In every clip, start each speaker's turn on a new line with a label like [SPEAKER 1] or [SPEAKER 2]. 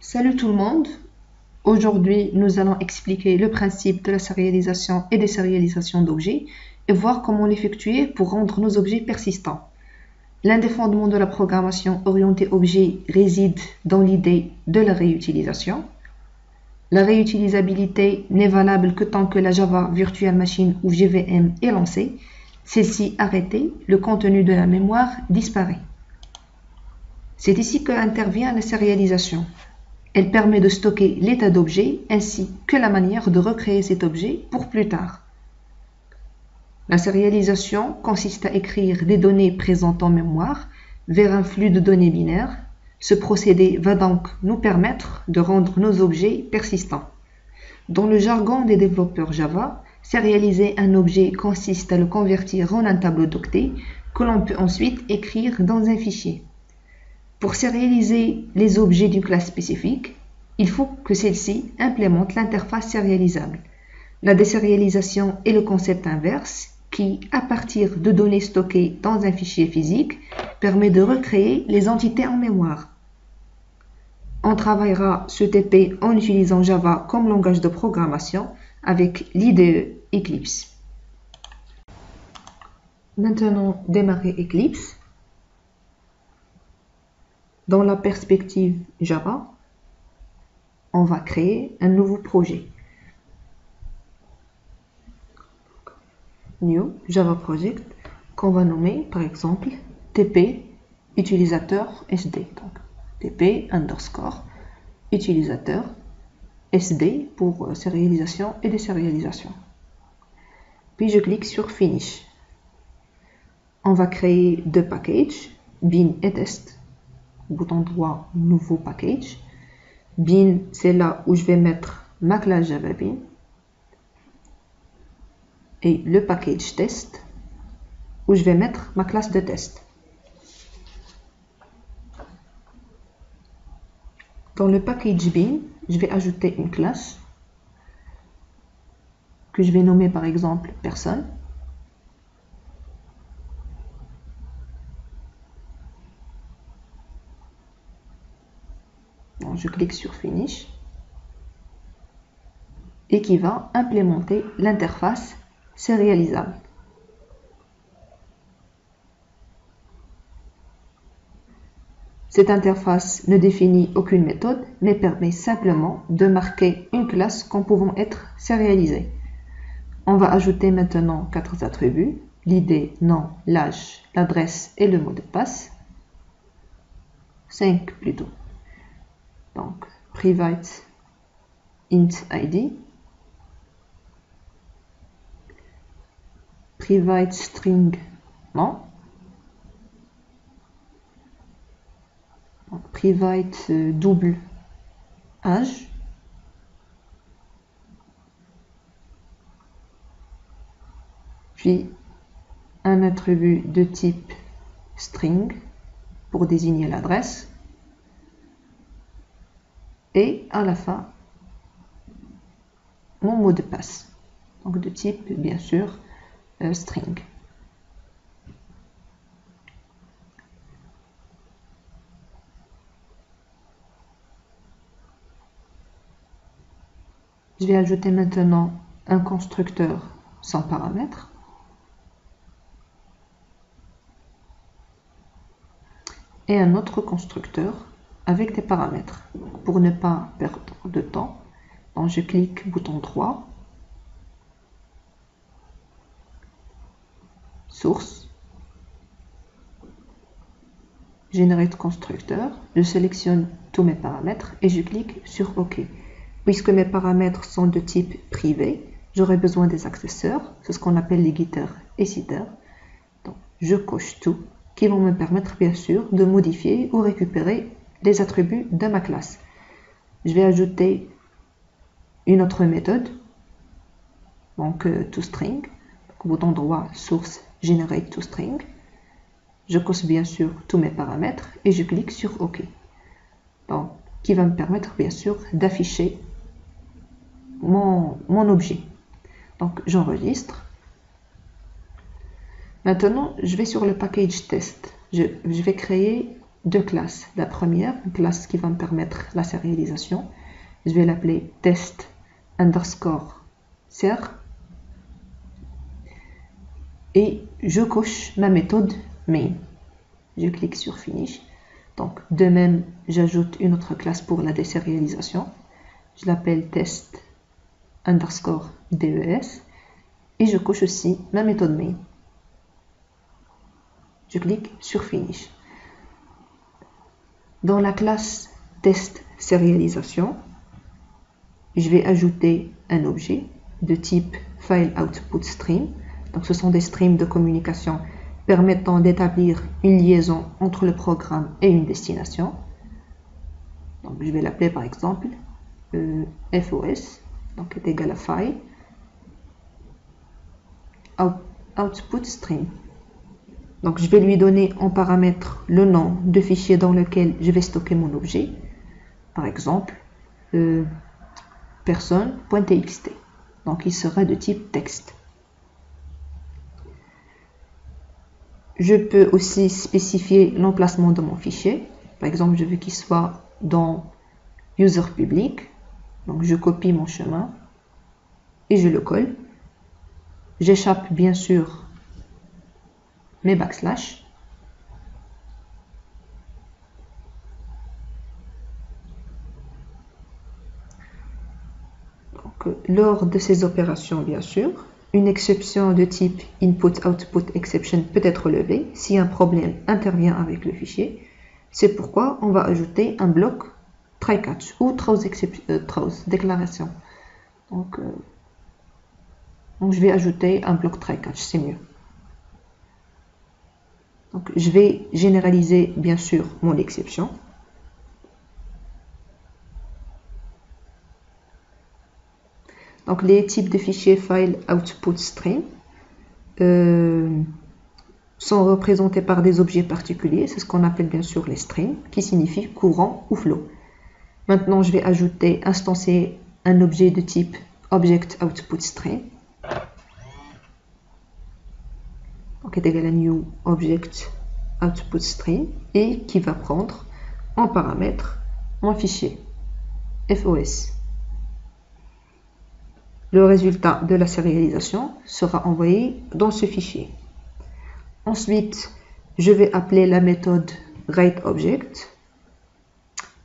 [SPEAKER 1] Salut tout le monde. Aujourd'hui, nous allons expliquer le principe de la sérialisation et des sérialisations d'objets et voir comment l'effectuer pour rendre nos objets persistants. L'un des fondements de la programmation orientée objet réside dans l'idée de la réutilisation. La réutilisabilité n'est valable que tant que la Java Virtual Machine ou JVM est lancée. Celle-ci arrêtée, le contenu de la mémoire disparaît. C'est ici que intervient la sérialisation. Elle permet de stocker l'état d'objet ainsi que la manière de recréer cet objet pour plus tard. La sérialisation consiste à écrire des données présentes en mémoire vers un flux de données binaires. Ce procédé va donc nous permettre de rendre nos objets persistants. Dans le jargon des développeurs Java, sérialiser un objet consiste à le convertir en un tableau d'octets que l'on peut ensuite écrire dans un fichier. Pour sérialiser les objets d'une classe spécifique, il faut que celle-ci implémente l'interface sérialisable. La désérialisation est le concept inverse qui, à partir de données stockées dans un fichier physique, permet de recréer les entités en mémoire. On travaillera ce TP en utilisant Java comme langage de programmation avec l'IDE Eclipse. Maintenant, démarrer Eclipse. Dans la perspective Java, on va créer un nouveau projet. New Java Project qu'on va nommer par exemple TP utilisateur SD. Donc TP underscore utilisateur SD pour sérialisation et désérialisation. Puis je clique sur Finish. On va créer deux packages, bin et test. Bouton droit, nouveau package. Bin, c'est là où je vais mettre ma classe Java Bin. Et le package test, où je vais mettre ma classe de test. Dans le package bin, je vais ajouter une classe que je vais nommer par exemple personne. Donc, je clique sur Finish et qui va implémenter l'interface sérialisable. Cette interface ne définit aucune méthode, mais permet simplement de marquer une classe comme pouvant être sérialisée. On va ajouter maintenant 4 attributs, l'id, nom, l'âge, l'adresse et le mot de passe. 5 plutôt. Donc, private int id, private string nom, donc, private double âge, puis un attribut de type string pour désigner l'adresse, et à la fin mon mot de passe, donc de type bien sûr string. Je vais ajouter maintenant un constructeur sans paramètres et un autre constructeur avec des paramètres. Pour ne pas perdre de temps, donc je clique bouton droit, source, Generate constructeur, je sélectionne tous mes paramètres et je clique sur OK. Puisque mes paramètres sont de type privé, j'aurai besoin des accesseurs, c'est ce qu'on appelle les getters et setters. Donc, je coche tout, qui vont me permettre bien sûr de modifier ou récupérer les attributs de ma classe. Je vais ajouter une autre méthode, donc toString, bouton droit, source, Generate toString. Je coche bien sûr tous mes paramètres et je clique sur OK. Donc, qui va me permettre bien sûr d'afficher mon objet. Donc, j'enregistre. Maintenant, je vais sur le package test. Je vais créer deux classes. La première, une classe qui va me permettre la sérialisation. Je vais l'appeler test underscore ser. Et je coche ma méthode main. Je clique sur finish. Donc, de même, j'ajoute une autre classe pour la désérialisation. Je l'appelle test underscore des. Et je coche aussi ma méthode main. Je clique sur finish. Dans la classe test sérialisation, je vais ajouter un objet de type file output stream. Donc, ce sont des streams de communication permettant d'établir une liaison entre le programme et une destination. Donc, je vais l'appeler par exemple FOS, donc est égal à file output stream. Donc, je vais lui donner en paramètre le nom de fichier dans lequel je vais stocker mon objet. Par exemple, personne.txt. Donc, il sera de type texte. Je peux aussi spécifier l'emplacement de mon fichier. Par exemple, je veux qu'il soit dans user public. Donc, je copie mon chemin et je le colle. J'échappe bien sûr mes backslash. Donc, lors de ces opérations, bien sûr, une exception de type input-output exception peut être levée si un problème intervient avec le fichier. C'est pourquoi on va ajouter un bloc try-catch ou throws déclaration. Donc, je vais ajouter un bloc try-catch, c'est mieux. Donc, je vais généraliser bien sûr mon exception. Donc, les types de fichiers file output stream sont représentés par des objets particuliers. C'est ce qu'on appelle bien sûr les streams, qui signifie courant ou flow. Maintenant, je vais ajouter, instancier un objet de type object output stream. Donc, est égal à new object output stream et qui va prendre en paramètre mon fichier FOS. Le résultat de la sérialisation sera envoyé dans ce fichier. Ensuite, je vais appeler la méthode writeObject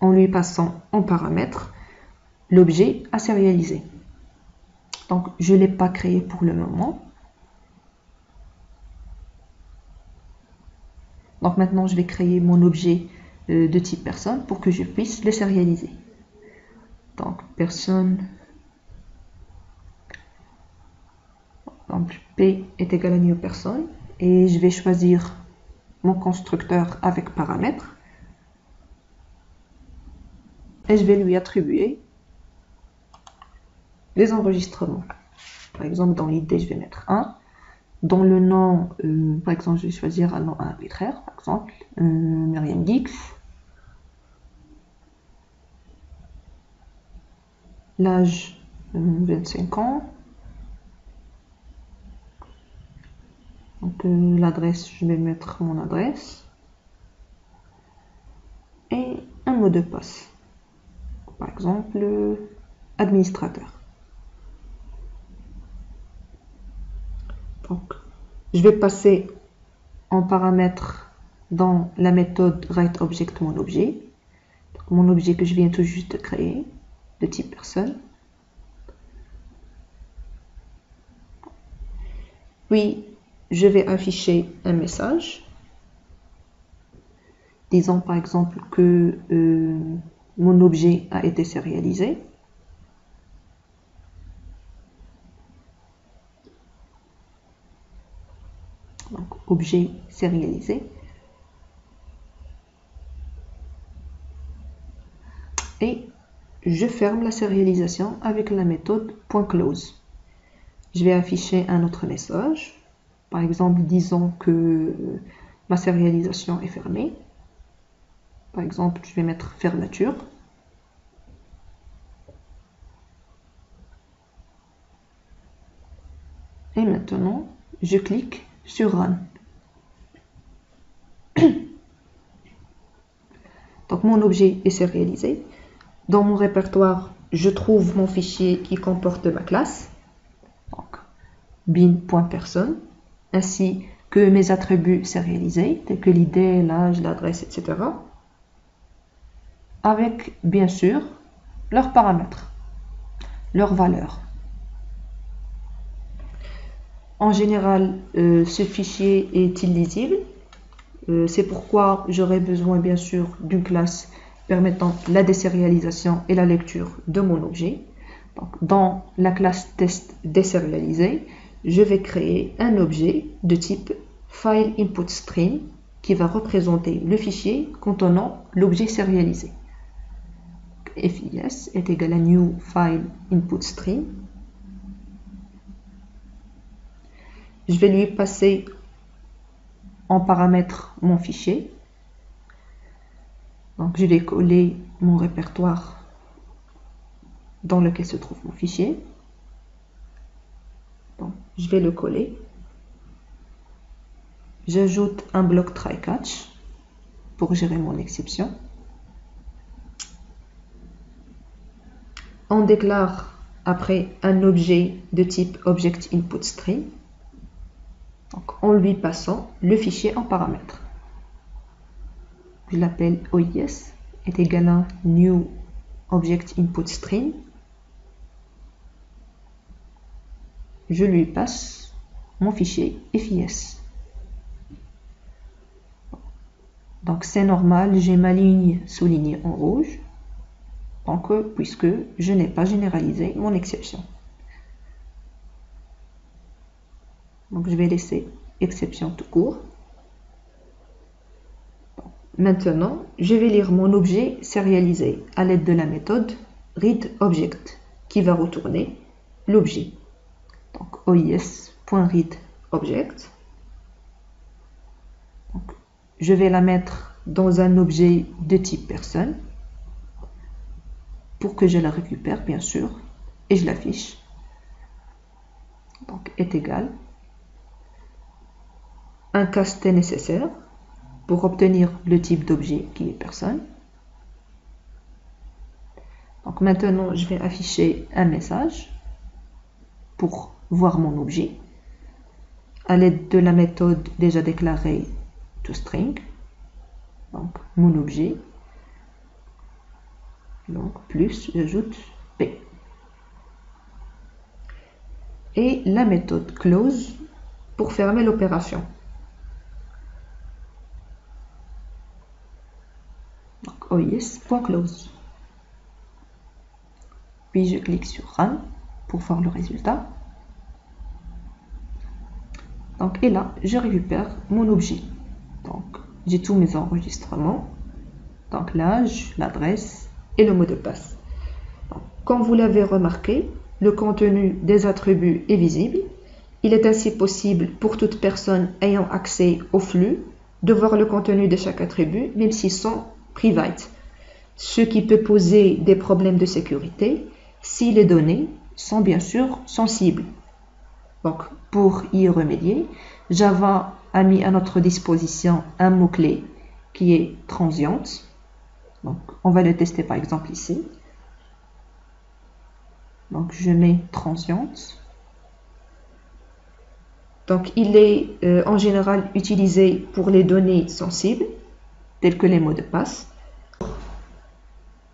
[SPEAKER 1] en lui passant en paramètre l'objet à sérialiser. Donc, je ne l'ai pas créé pour le moment. Donc, maintenant, je vais créer mon objet de type personne pour que je puisse le sérialiser. Donc, personne. Donc, P est égal à new personne et je vais choisir mon constructeur avec paramètres et je vais lui attribuer les enregistrements. Par exemple, dans l'id, je vais mettre 1. Dans le nom, par exemple, je vais choisir un nom arbitraire, par exemple, Myriam Geeks. L'âge, 25 ans. Donc, l'adresse, je vais mettre mon adresse. Et un mot de passe. Par exemple, administrateur. Donc, je vais passer en paramètre dans la méthode writeObject mon objet. Donc, mon objet que je viens tout juste de créer, de type personne. Puis, je vais afficher un message. Disons par exemple que mon objet a été sérialisé. Donc, objet sérialisé. Et je ferme la sérialisation avec la méthode .close. Je vais afficher un autre message. Par exemple, disons que ma sérialisation est fermée. Par exemple, je vais mettre fermeture. Et maintenant, je clique sur Run. Donc mon objet est sérialisé. Dans mon répertoire, je trouve mon fichier qui comporte ma classe, donc bin.person, ainsi que mes attributs sérialisés, tels que l'id, l'âge, l'adresse, etc. Avec, bien sûr, leurs paramètres, leurs valeurs. En général, ce fichier est illisible. C'est pourquoi j'aurai besoin, bien sûr, d'une classe permettant la désérialisation et la lecture de mon objet. Donc, dans la classe test désérialisée, je vais créer un objet de type FileInputStream qui va représenter le fichier contenant l'objet sérialisé. FIS est égal à new FileInputStream. Je vais lui passer en paramètre mon fichier. Donc je vais coller mon répertoire dans lequel se trouve mon fichier. Donc, je vais le coller. J'ajoute un bloc try-catch pour gérer mon exception. On déclare après un objet de type ObjectInputStream, donc en lui passant le fichier en paramètre. Je l'appelle OIS est égal à new ObjectInputStream. Je lui passe mon fichier FIS. Donc c'est normal, j'ai ma ligne soulignée en rouge, donc, puisque je n'ai pas généralisé mon exception. Donc je vais laisser exception tout court. Maintenant, je vais lire mon objet sérialisé à l'aide de la méthode readObject qui va retourner l'objet. Donc ois.readObject. Je vais la mettre dans un objet de type personne pour que je la récupère, bien sûr, et je l'affiche. Donc est égal un cast nécessaire pour obtenir le type d'objet qui est personne. Donc maintenant, je vais afficher un message pour voir mon objet à l'aide de la méthode déjà déclarée toString. Donc mon objet, donc plus, j'ajoute p. Et la méthode close pour fermer l'opération. Donc ois.close. Puis je clique sur Run pour voir le résultat. Donc, et là, je récupère mon objet. Donc, j'ai tous mes enregistrements. Donc, l'âge, l'adresse et le mot de passe. Donc, comme vous l'avez remarqué, le contenu des attributs est visible. Il est ainsi possible pour toute personne ayant accès au flux de voir le contenu de chaque attribut, même s'ils sont private, ce qui peut poser des problèmes de sécurité si les données sont bien sûr sensibles. Donc, pour y remédier, Java a mis à notre disposition un mot-clé qui est transiente. Donc, on va le tester par exemple ici. Donc, je mets transiente. Donc, il est en général utilisé pour les données sensibles, telles que les mots de passe.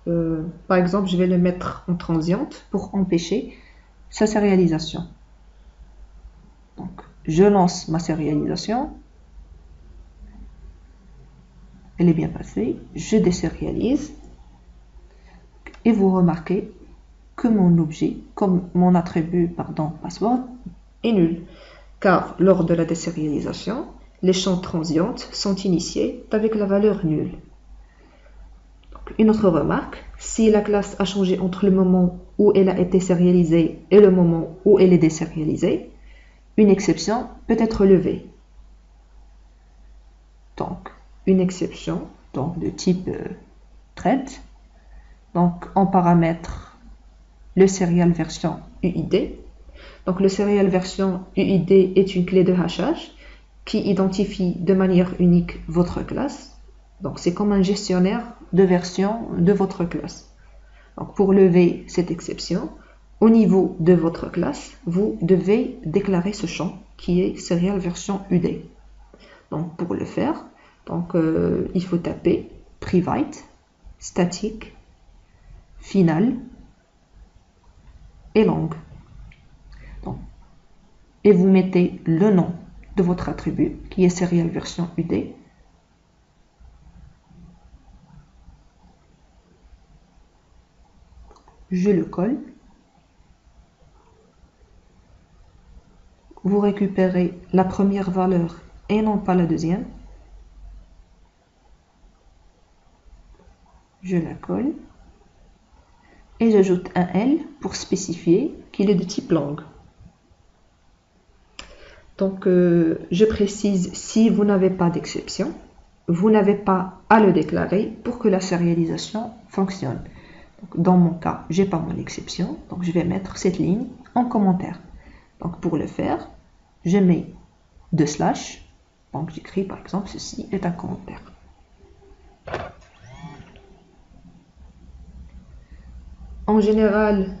[SPEAKER 1] Par exemple, je vais le mettre en transiente pour empêcher sa sérialisation. Donc, je lance ma sérialisation. Elle est bien passée. Je désérialise. Et vous remarquez que mon objet, comme mon attribut, password, est nul. Car lors de la désérialisation, les champs transientes sont initiés avec la valeur nulle. Donc, une autre remarque, si la classe a changé entre le moment où elle a été sérialisée et le moment où elle est désérialisée, une exception peut être levée. Donc, une exception donc, de type thread. Donc, on paramètre le serial version UID. Donc, le serial version UID est une clé de hachage qui identifie de manière unique votre classe. Donc, c'est comme un gestionnaire de version de votre classe. Donc, pour lever cette exception, au niveau de votre classe, vous devez déclarer ce champ qui est serial version UD. Donc, pour le faire, il faut taper private, static, final et long. Et vous mettez le nom de votre attribut qui est serial version UD. Je le colle. Vous récupérez la première valeur et non pas la deuxième. Je la colle. Et j'ajoute un L pour spécifier qu'il est de type long. Donc, je précise, si vous n'avez pas d'exception, vous n'avez pas à le déclarer pour que la sérialisation fonctionne. Donc, dans mon cas, j'ai pas mon exception, donc je vais mettre cette ligne en commentaire. Donc, pour le faire, je mets 2 slash, donc j'écris par exemple ceci est un commentaire. En général,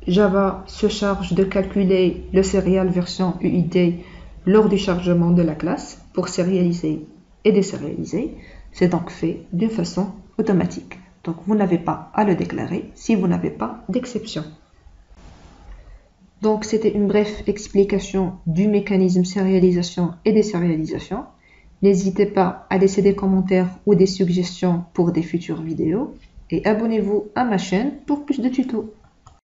[SPEAKER 1] Java se charge de calculer le serial version UID lors du chargement de la classe pour sérialiser et désérialiser. C'est donc fait d'une façon automatique. Donc vous n'avez pas à le déclarer si vous n'avez pas d'exception. Donc c'était une brève explication du mécanisme sérialisation et désérialisation. N'hésitez pas à laisser des commentaires ou des suggestions pour des futures vidéos et abonnez-vous à ma chaîne pour plus de tutos.